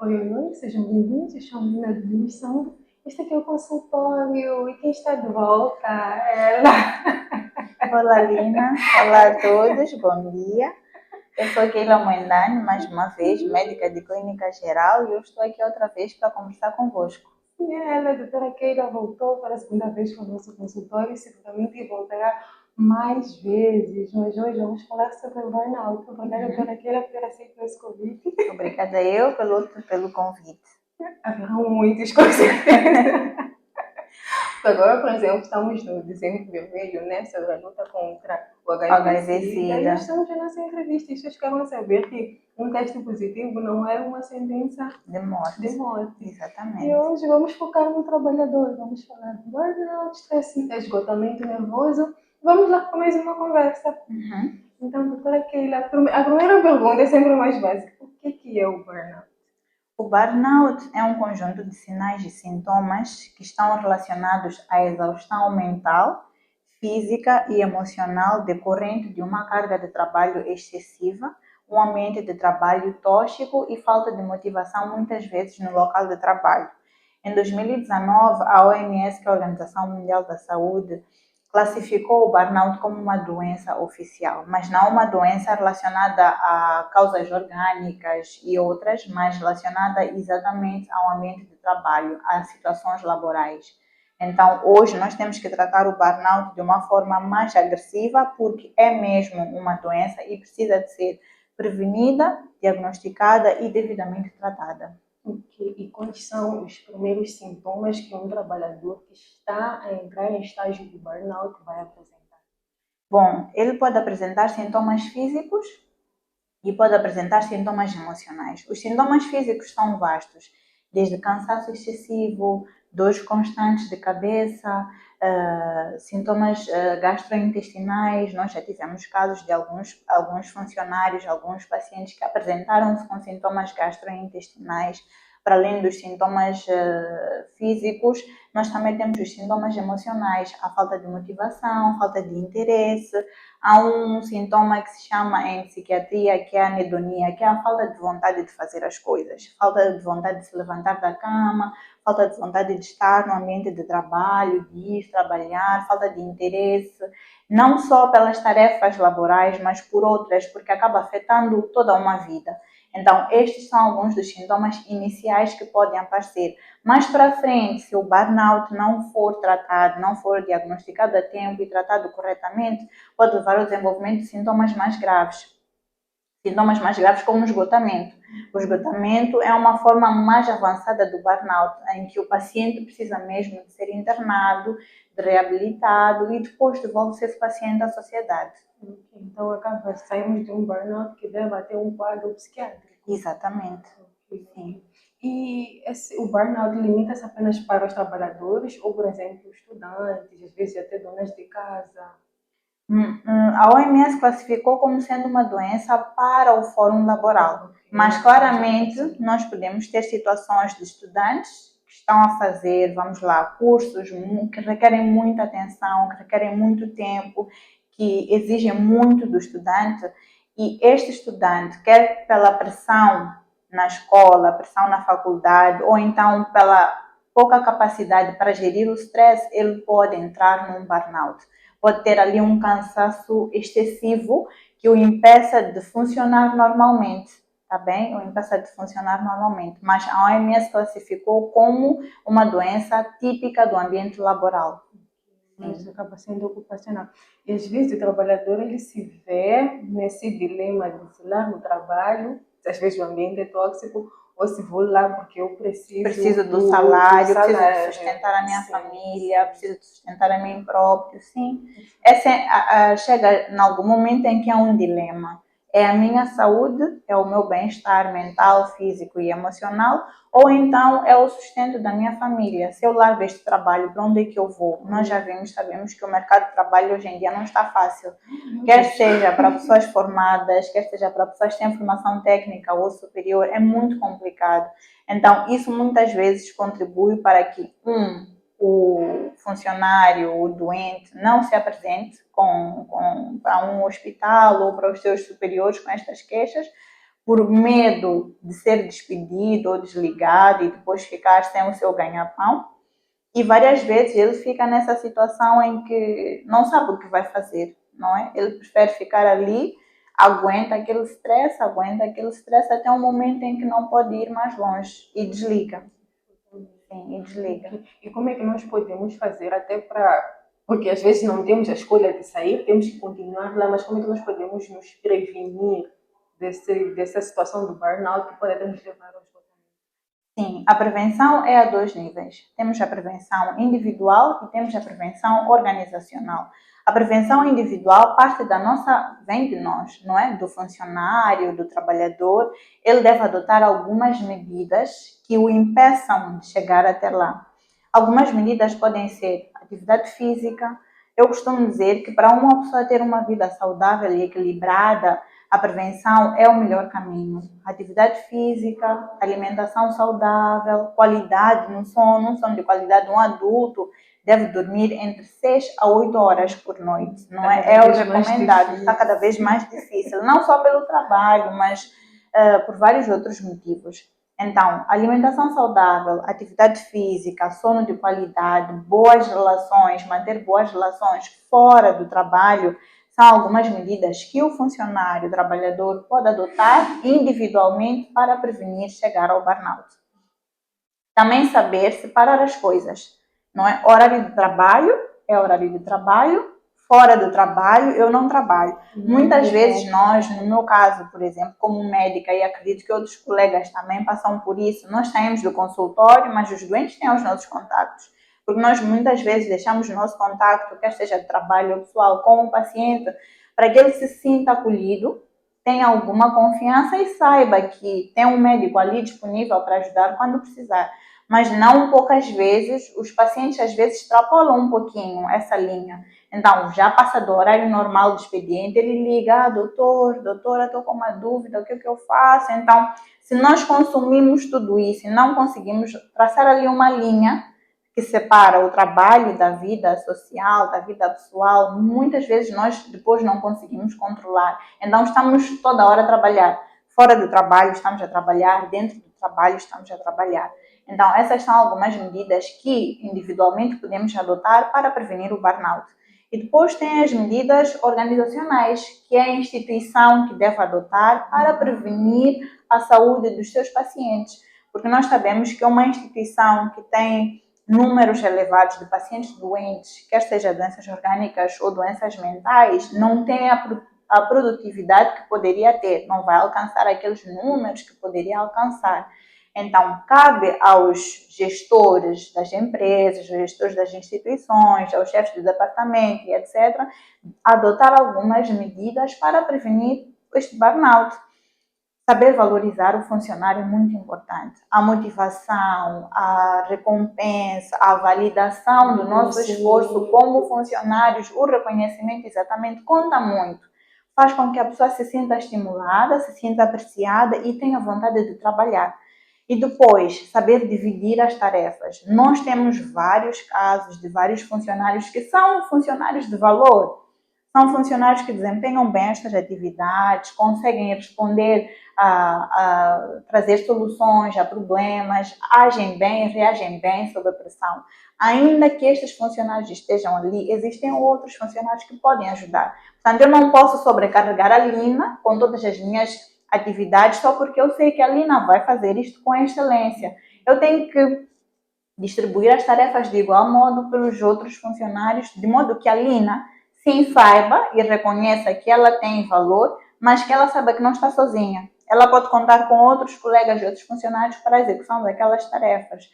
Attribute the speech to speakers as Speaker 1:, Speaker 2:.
Speaker 1: Oi, oi, sejam bem-vindos. Eu sou a Menina do Missão. Este aqui é o consultório e quem está de volta é ela.
Speaker 2: Olá, Lina. Olá a todos. Bom dia. Eu sou Keila Moendani, mais uma vez, médica de clínica geral, e eu estou aqui outra vez para conversar convosco.
Speaker 1: E ela, a doutora Keila, voltou para a segunda vez para o nosso consultório e seguramente voltará mais vezes. Mas hoje vamos falar sobre o burnout. Obrigada, doutora Keila, por ter aceito esse convite.
Speaker 2: Obrigada eu pelo convite.
Speaker 1: Haverão muitas coisas. Agora, por exemplo, estamos no dezembro vermelho, né? Sobre a luta contra o HIV-Sida. E
Speaker 2: HIV-Sida.
Speaker 1: estamos na nossa entrevista. E vocês querem saber que um teste positivo não é uma sentença
Speaker 2: De
Speaker 1: de
Speaker 2: morte.
Speaker 1: morte. E
Speaker 2: Exatamente.
Speaker 1: hoje vamos focar no trabalhador. Vamos falar de burnout, estresse, esgotamento nervoso. Vamos lá com mais uma conversa.
Speaker 2: Uhum.
Speaker 1: Então, doutora Keila, a primeira pergunta é sempre mais básica. O que é o burnout?
Speaker 2: O burnout é um conjunto de sinais e sintomas que estão relacionados à exaustão mental, física e emocional decorrente de uma carga de trabalho excessiva, um ambiente de trabalho tóxico e falta de motivação muitas vezes no local de trabalho. Em 2019, a OMS, que é a Organização Mundial da Saúde, classificou o burnout como uma doença oficial, mas não uma doença relacionada a causas orgânicas e outras, mas relacionada exatamente ao ambiente de trabalho, às situações laborais. Então, hoje nós temos que tratar o burnout de uma forma mais agressiva, porque é mesmo uma doença e precisa de ser prevenida, diagnosticada e devidamente tratada.
Speaker 1: Okay. E quais são os primeiros sintomas que um trabalhador que está a entrar em estágio de burnout vai apresentar?
Speaker 2: Bom, ele pode apresentar sintomas físicos e pode apresentar sintomas emocionais. Os sintomas físicos são vastos, desde cansaço excessivo, dores constantes de cabeça, sintomas gastrointestinais. Nós já tivemos casos de alguns funcionários, alguns pacientes que apresentaram-se com sintomas gastrointestinais. Para além dos sintomas físicos, nós também temos os sintomas emocionais, a falta de motivação, a falta de interesse. Há um sintoma que se chama em psiquiatria, que é a anedonia, que é a falta de vontade de fazer as coisas, falta de vontade de se levantar da cama, falta de vontade de estar no ambiente de trabalho, de ir trabalhar, falta de interesse, não só pelas tarefas laborais, mas por outras, porque acaba afetando toda uma vida. Então, estes são alguns dos sintomas iniciais que podem aparecer. Mais para frente, se o burnout não for tratado, não for diagnosticado a tempo e tratado corretamente, pode levar ao desenvolvimento de sintomas mais graves. Sintomas mais graves como o esgotamento. O esgotamento é uma forma mais avançada do burnout, em que o paciente precisa mesmo de ser internado, de reabilitado e depois devolve-se esse paciente à sociedade.
Speaker 1: Então, acaba, saímos de um burnout que deve ter um quadro psiquiátrico.
Speaker 2: Exatamente.
Speaker 1: Sim. E o burnout limita-se apenas para os trabalhadores ou, por exemplo, estudantes, às vezes até donas de casa?
Speaker 2: A OMS classificou como sendo uma doença para o fórum laboral, mas claramente nós podemos ter situações de estudantes que estão a fazer, vamos lá, cursos que requerem muita atenção, que requerem muito tempo, que exigem muito do estudante, e este estudante, quer pela pressão na escola, pressão na faculdade, ou então pela pouca capacidade para gerir o stress, ele pode entrar num burnout. Pode ter ali um cansaço excessivo que o impeça de funcionar normalmente, tá bem? O impeça de funcionar normalmente. Mas a OMS classificou como uma doença típica do ambiente laboral.
Speaker 1: Mas acaba sendo ocupacional. E às vezes o trabalhador ele se vê nesse dilema de se lá no trabalho, às vezes o ambiente é tóxico, ou se vou lá porque eu
Speaker 2: Preciso do
Speaker 1: do
Speaker 2: salário, preciso de
Speaker 1: salário.
Speaker 2: sustentar a minha
Speaker 1: Sim,
Speaker 2: família, preciso de sustentar a mim próprio, sim. Chega em algum momento em que há um dilema. É a minha saúde, é o meu bem-estar mental, físico e emocional, ou então é o sustento da minha família. Se eu largo este trabalho, para onde é que eu vou? Nós já sabemos que o mercado de trabalho hoje em dia não está fácil. Quer seja para pessoas formadas, quer seja para pessoas que têm formação técnica ou superior, é muito complicado. Então, isso muitas vezes contribui para que, o funcionário, o doente, não se apresente para um hospital ou para os seus superiores com estas queixas, por medo de ser despedido ou desligado e depois ficar sem o seu ganha-pão. E várias vezes ele fica nessa situação em que não sabe o que vai fazer, não é? Ele prefere ficar ali, aguenta aquele stress até um momento em que não pode ir mais longe e desliga. Sim, e desliga.
Speaker 1: E como é que nós podemos fazer até para... Porque às vezes não temos a escolha de sair, temos que continuar lá, mas como é que nós podemos nos prevenir dessa situação do burnout que pode nos levar ao esgotamento?
Speaker 2: Sim, a prevenção é a dois níveis. Temos a prevenção individual e temos a prevenção organizacional. A prevenção individual vem de nós, não é? Do funcionário, do trabalhador. Ele deve adotar algumas medidas que o impeçam de chegar até lá. Algumas medidas podem ser atividade física. Eu costumo dizer que para uma pessoa ter uma vida saudável e equilibrada, a prevenção é o melhor caminho. Atividade física, alimentação saudável, qualidade no sono, de qualidade. Um adulto deve dormir entre 6 a 8 horas por noite, não é? É o recomendado. Está cada vez mais difícil, não só pelo trabalho, mas por vários outros motivos. Então, alimentação saudável, atividade física, sono de qualidade, boas relações, manter boas relações fora do trabalho, são algumas medidas que o funcionário, o trabalhador, pode adotar individualmente para prevenir chegar ao burnout. Também saber separar as coisas, não é? Horário de trabalho é horário de trabalho, fora do trabalho eu não trabalho. Muitas vezes nós, no meu caso, por exemplo, como médica, e acredito que outros colegas também passam por isso, nós saímos do consultório, mas os doentes têm os nossos contatos. Porque nós muitas vezes deixamos o nosso contato, quer seja de trabalho ou pessoal, com o paciente, para que ele se sinta acolhido, tenha alguma confiança e saiba que tem um médico ali disponível para ajudar quando precisar. Mas não poucas vezes, os pacientes às vezes extrapolam um pouquinho essa linha. Então, já passa do horário normal do expediente, ele liga, doutora, estou com uma dúvida, o que eu faço? Então, se nós consumimos tudo isso e não conseguimos traçar ali uma linha que separa o trabalho da vida social, da vida pessoal, muitas vezes nós depois não conseguimos controlar. Então estamos toda hora a trabalhar. Fora do trabalho estamos a trabalhar, dentro do trabalho estamos a trabalhar. Então essas são algumas medidas que individualmente podemos adotar para prevenir o burnout. E depois tem as medidas organizacionais, que é a instituição que deve adotar para prevenir a saúde dos seus pacientes. Porque nós sabemos que uma instituição que tem números elevados de pacientes doentes, quer seja doenças orgânicas ou doenças mentais, não tem a produtividade que poderia ter, não vai alcançar aqueles números que poderia alcançar. Então, cabe aos gestores das empresas, aos gestores das instituições, aos chefes de departamento e etc., adotar algumas medidas para prevenir este burnout. Saber valorizar o funcionário é muito importante. A motivação, a recompensa, a validação do nosso esforço como funcionários, o reconhecimento exatamente conta muito. Faz com que a pessoa se sinta estimulada, se sinta apreciada e tenha vontade de trabalhar. E depois, saber dividir as tarefas. Nós temos vários casos de vários funcionários que são funcionários de valor. São funcionários que desempenham bem estas atividades, conseguem responder a trazer soluções a problemas, agem bem, reagem bem sob a pressão. Ainda que estes funcionários estejam ali, existem outros funcionários que podem ajudar. Portanto, eu não posso sobrecarregar a Lina com todas as minhas atividades só porque eu sei que a Lina vai fazer isto com excelência. Eu tenho que distribuir as tarefas de igual modo pelos outros funcionários, de modo que a Lina sim saiba e reconheça que ela tem valor, mas que ela saiba que não está sozinha. Ela pode contar com outros colegas e outros funcionários para a execução daquelas tarefas.